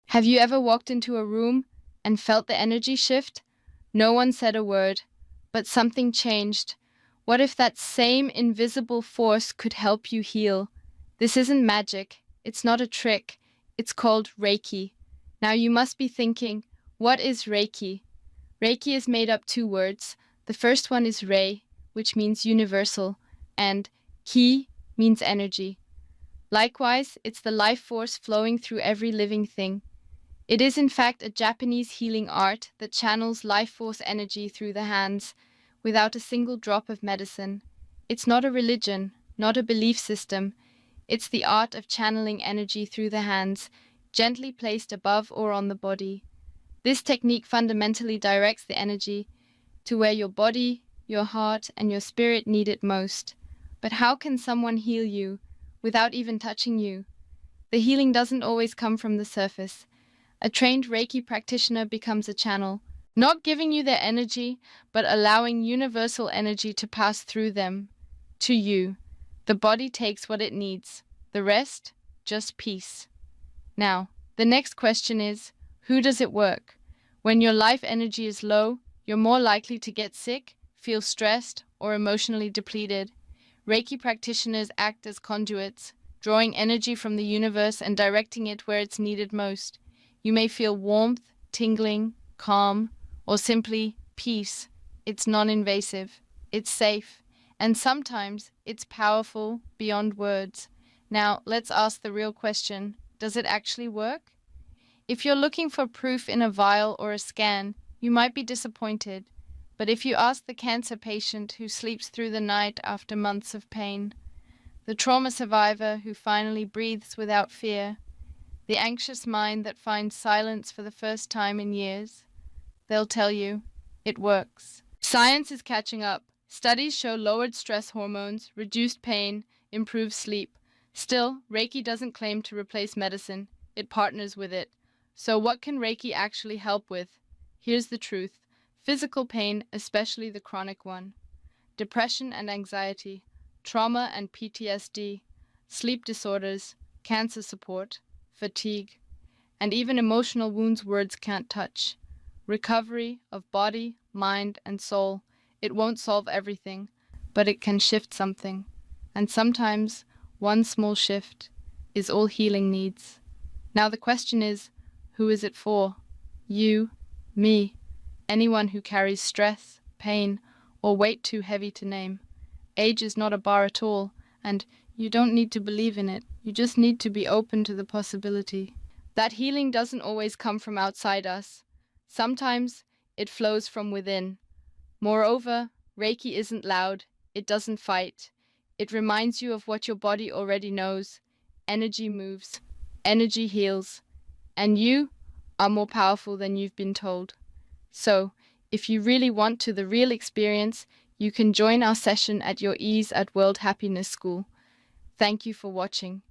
Have you ever walked into a room and felt the energy shift? No one said a word, but something changed. What if that same invisible force could help you heal? This isn't magic. It's not a trick. It's called Reiki. Now you must be thinking, what is Reiki? Reiki is made up two words. The first one is Rei, which means universal, and Ki means energy. Likewise, it's the life force flowing through every living thing. It is in fact a Japanese healing art that channels life force energy through the hands without a single drop of medicine. It's not a religion, not a belief system. It's the art of channeling energy through the hands, gently placed above or on the body. This technique fundamentally directs the energy to where your body, your heart, and your spirit need it most. But how can someone heal you without even touching you? The healing doesn't always come from the surface. A trained Reiki practitioner becomes a channel, not giving you their energy, but allowing universal energy to pass through them to you. The body takes what it needs. The rest, just peace. Now, the next question is, who does it work? When your life energy is low, you're more likely to get sick, feel stressed, or emotionally depleted. Reiki practitioners act as conduits, drawing energy from the universe and directing it where it's needed most. You may feel warmth, tingling, calm, or simply peace. It's non-invasive, it's safe, and sometimes it's powerful beyond words. Now, let's ask the real question. Does it actually work? If you're looking for proof in a vial or a scan, you might be disappointed. But if you ask the cancer patient who sleeps through the night after months of pain, the trauma survivor who finally breathes without fear, the anxious mind that finds silence for the first time in years, they'll tell you, it works. Science is catching up. Studies show lowered stress hormones, reduced pain, improved sleep. Still, Reiki doesn't claim to replace medicine. It partners with it. So what can Reiki actually help with? Here's the truth. Physical pain, especially the chronic one. Depression and anxiety. Trauma and PTSD. Sleep disorders. Cancer support. Fatigue. And even emotional wounds words can't touch. Recovery of body, mind, and soul. It won't solve everything, but it can shift something. And sometimes, one small shift is all healing needs. Now the question is, who is it for? You, me, anyone who carries stress, pain, or weight too heavy to name. Age is not a bar at all, and you don't need to believe in it. You just need to be open to the possibility. That healing doesn't always come from outside us. Sometimes it flows from within. Moreover, Reiki isn't loud. It doesn't fight. It reminds you of what your body already knows. Energy moves. Energy heals. And you are more powerful than you've been told. So, if you really want the real experience, you can join our session at your ease at World Happiness School. Thank you for watching.